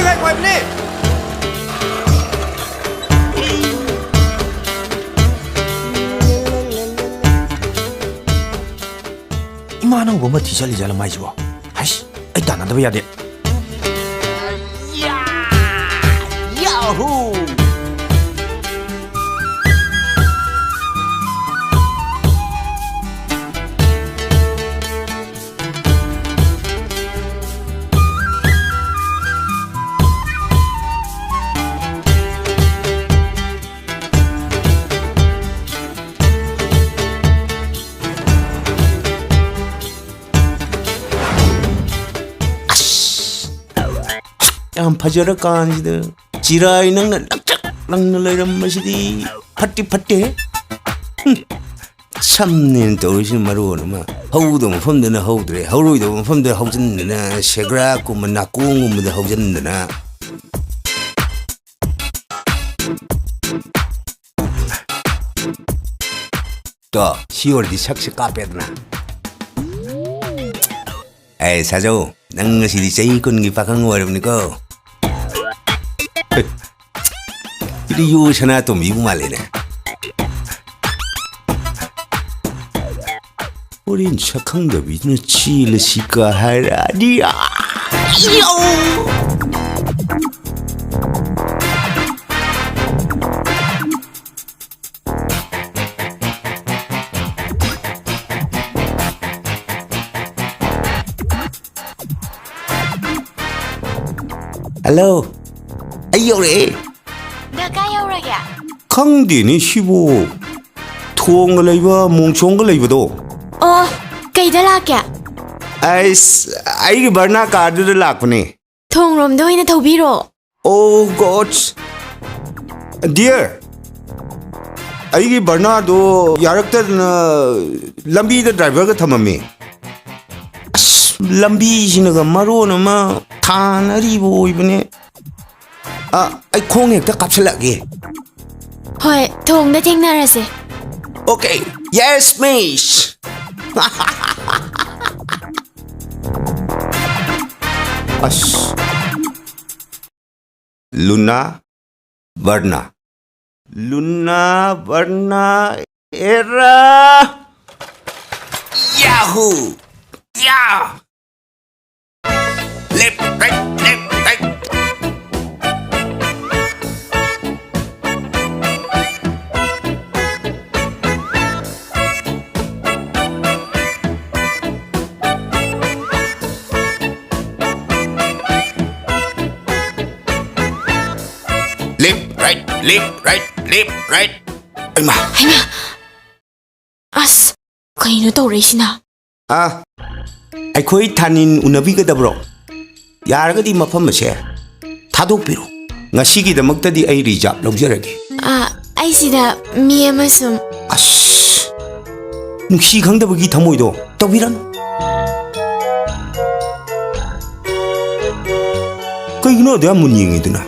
ช่คอยมันนี่今の我们提下里家了买去不？还是哎，当然都不要的。呀，呀呼！안 파져라 간지다 지라이 낭나 락락락날라이란 맛이디 파띠파띠 참는 떠오르시는 말로 오는마 허우도 뭐 펌드나 허우드래 허우이도 뭐 펌드 허우졌느나 쉐그라고 뭐 나꾸운 거뭐다 허우졌느나 또 10월 뒤 삭시 까빼드나 에이 사조 낭 것이 제일 건 게 박한 거 어렵니까 이리 요샤나 또 미국 말리네 우린 착한 거 믿는 치일시까 하라니야 Hello ai vô đi Được cái yêu rồi kìa 강디니 15 통을 lấy mong chong cái lấy vào Ồ, cây đó là kìa ai cái barna card đó lạc này Thùng rộm đôi nó thầu bí rộ Oh God Dear ai cái barna đó yarakta lambi da driver ka thamami lambi sinaga marona ma thanari boy bane ai khong hekta kapsalage Hồi, thùng đã thinh ra rồi Okay yes miss Luna Varna Luna Varna era Yahoo Yeah Left right left right Ay ma Hay mà As, cây nó tàu đấy xin à ai khối thanin unabi ka dabro yaragadi mafam ase thadokpiru ngasigidamaktadi ai reserve lawjarage Ai xin là mi em sum nungsi khangdabagi thamoido tawbiran kaigino da munyingiduna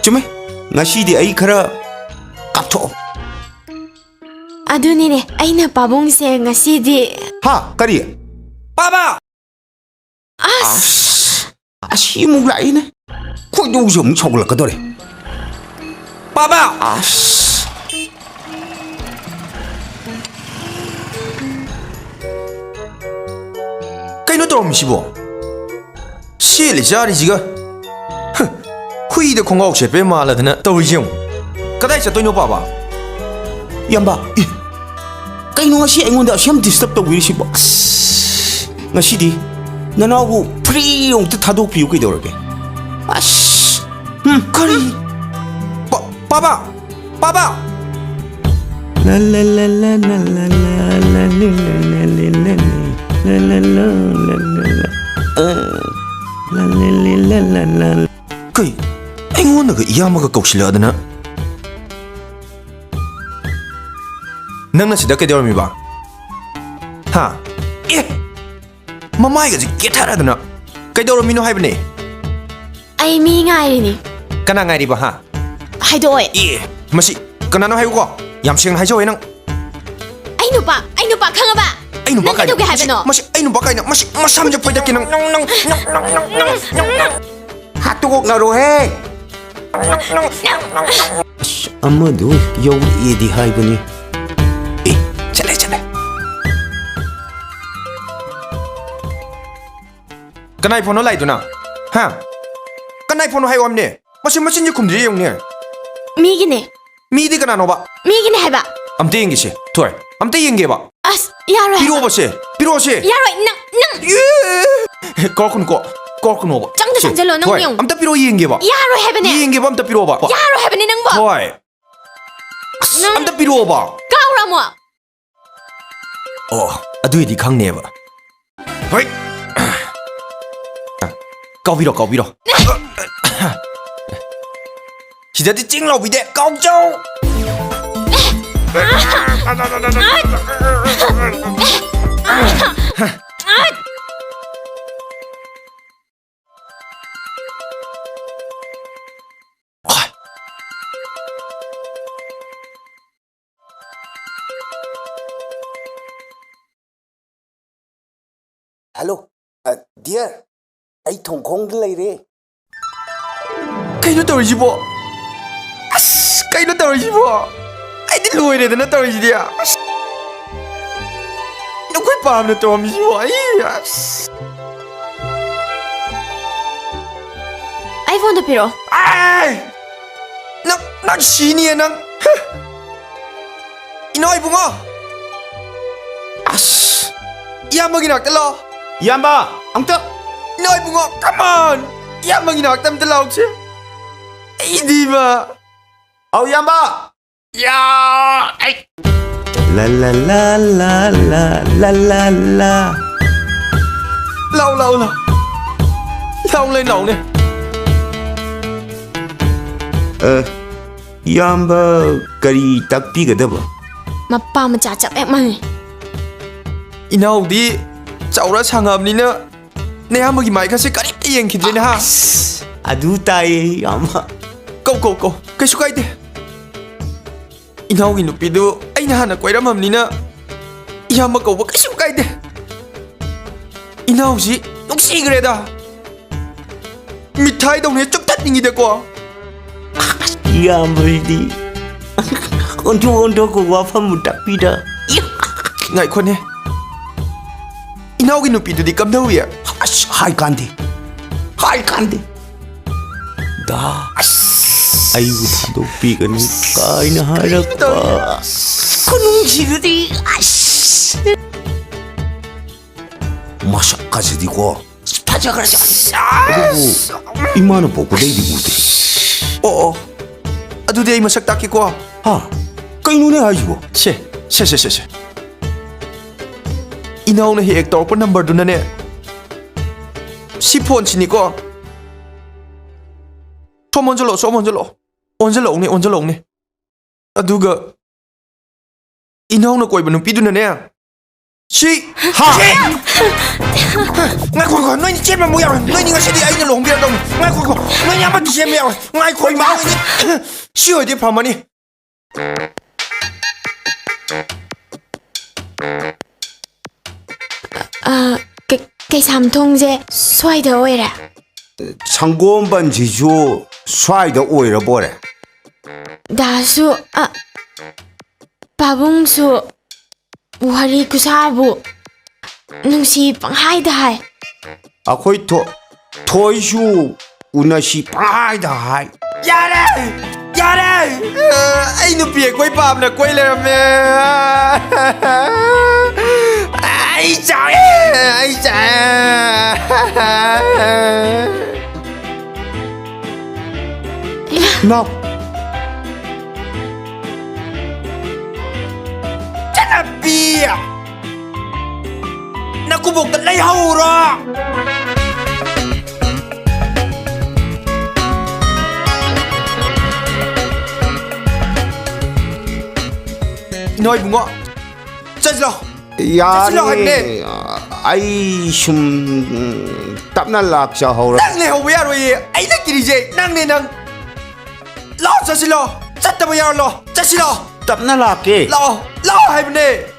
chume ngasidi ai khara kaptho Adunine, ai na pabong se ngasidi ha kari baba Asi mong lại nè Khôi đâu giống chồng là cái đó đấy Baba Cái nó trộm gì bộ Xê lì ra đi gì cơ Khuy được không ngọc sẽ bế mà là thế này Tôi dùng Cái này sẽ tôi nhớ baba Yamba Cái nó ngasi anh đã xem disturb tôi vì gì bộ Ngasi đi 나하고 프리용 뜻하도 비우게 되어게 아씨 커리 빠바 그 앵원나 그 이야마가 꺽실려드나 낭나 시작게 되어미 봐 하 예 Mamai cái kết thara đó cái đâu rồi mình nói hay bên này Ai mi ngay đi nè cái nào ngay đi bà ha Hay đôi mà gì cái nào nó hay quá yam xem hay cho ấy năng Anh nụ bà khăng à bà anh nụ bà cái cái hay bên nó mà gì anh nụ bà cái mà gì mà sao cho phải cái năng ꯍꯥꯠꯇꯣꯛꯅꯔꯣꯍꯦ ꯑꯃꯗꯨ ꯌꯧꯔꯛꯑꯦꯗꯤ ꯍꯥꯏꯕꯅꯤ ꯆꯠꯂꯦ Kanai phono lai tu na? Ha? Kanai phono hai omne? Machin khumdri yong ne. ꯃꯤꯒꯤꯅꯦ Mi di kana no ba? ꯃꯤꯒꯤꯅꯦ ꯍꯥꯏꯕ Amte yenge se. Thoi. Amte yenge ba. ꯑꯁ ꯌꯥꯔꯣꯏ Piro ba se. Piro se. ꯌꯥꯔꯣꯏ ꯅꯪ Kor kun ba. ꯆꯪꯗ ꯆꯪꯖꯜꯂꯣ ꯅꯪ ꯌꯦꯡꯉꯨ Amta piro yenge ba. ꯌꯥꯔꯣꯏ ꯍꯥꯏꯕꯅꯦ Yenge ba amta piro ba. ꯌꯥꯔꯣꯏ ꯍꯥꯏꯕꯅꯦ ꯅꯪꯕꯣ Thoi. ꯅꯪ Amta piro ba. ꯀꯥꯎꯔꯝꯃꯣ Oh, aduidi khangne ba. Hoi. Kaubiro. Sidati ching lau bi de. Kau chau. Hello dear ꯑꯩ ꯊꯣꯡꯈꯣꯡꯗ ꯂꯩꯔꯦ Kaino tawrisibo? As, kaino tawrisibo? Ai di loiredana tawrisidi. Nakoi pamna tawrisibo. Ai, as. ꯑꯥꯏꯐꯣꯟꯗꯣ ꯄꯤꯔꯛꯑꯣ Ai! Nang sini nang. Inoy bunga. As. Iyamagi naktalo. ꯏꯌꯥꯝꯕ ꯑꯝꯇ Inoy bunga, come on. Iyamagi naktam talawse. Ai di ba? ꯑꯧ ꯏꯌꯥꯝꯕ Ya, ai. لا لا لا لا لا لا لا لا Lau lên. ꯏꯌꯥꯝꯕ ꯀꯔꯤ ꯇꯥꯛꯄꯤꯒꯗꯕ ꯃꯄꯥ ꯃꯆꯥ ꯆꯞ ꯍꯦꯛ ꯃꯥꯟꯅꯩ Inaudi chaura sangabnina neyamagi maikase karipta yengkhidrena ha. ꯑꯗꯨ ꯇꯥꯏꯌꯦ ꯏꯌꯥꯝꯕ Kau kaisu kaide. Inaugi nupidu aina hana koiramamnina iyama kauba kaisu kaide. Inausi nungsigreda. Mithai dongne chuptatningide ko. ꯏꯌꯥꯝꯕꯁꯤꯗꯤ ꯑꯣꯟꯊꯣꯛ ꯋꯥꯐꯝ ꯇꯥꯛꯄꯤꯗ Ngai khone. Inaugi nupidudi kamdauya. ꯑꯁ ꯍꯥꯏ ꯀꯥꯟꯗꯦ ꯗꯥ ꯑꯩꯕꯨ ꯊꯥꯗꯣꯛꯄꯤꯒꯅꯨ ꯀꯥꯏꯅ ꯍꯥꯏꯔꯛꯄ ꯈꯨꯅꯨꯡꯁꯤꯗꯨꯗꯤ ꯑꯁ ꯃꯁꯛꯀꯁꯤꯗꯤꯀꯣ ꯐꯖꯈ꯭ꯔꯖꯥꯠꯅꯤ ꯑꯗꯨꯕꯨ ꯏꯃꯥꯅ ꯄꯣꯛꯄꯗꯩꯗꯤ ꯎꯗꯦ Oh. Adudi ai masak taki ko. ꯍꯥ ꯀꯩꯅꯣꯅꯦ ꯍꯥꯏꯁꯤꯕꯣ Se. Inauna hi ek torpa number dunane. Si phone sini ko. Somonjalo. Onjalo ne. Aduga inauna koi banu piduna ne. Si ha. Ngai ko noi ni chema mo ya. Noi ni ngasi di ai na long bia dong. Ngai ko. Noi ya ma di chema ya. Ngai ko ma ni. Si oi de phamani. ꯀꯩꯁꯥꯝꯊꯣꯡꯁꯦ ꯁ꯭ꯋꯥꯏꯗ ꯑꯣꯏꯔꯦ ꯁꯪꯒꯣꯝꯕꯟꯁꯤꯁꯨ ꯁ꯭ꯋꯥꯏꯗ ꯑꯣꯏꯔꯕꯣꯔꯦ ꯗꯥꯁꯨ ꯄꯥꯕꯨꯡꯁꯨ ꯋꯥꯔꯤ ꯈꯨꯁꯥꯕꯨ ꯅꯨꯡꯁꯤ ꯄꯪꯍꯥꯏꯗ ꯍꯥꯏ ꯑꯩꯈꯣꯏ ꯊꯣꯏꯁꯨ ꯎꯅꯁꯤ ꯄꯪꯍꯥꯏꯗ ꯍꯥꯏ Yare! Ai nupi koi pamna koi lerame. Ai chao. Nào Bia. Nakubok ta lai hau ro. Nói bunga. Chajlo. याने आई शुम तपना lakh चाहौरा Nang le hau ya ro ye. Ai na kirije. Nang ne nang. Lo chasilo. Chatta ba ya lo. Chasilo. तपना lakh के Lo hai bne.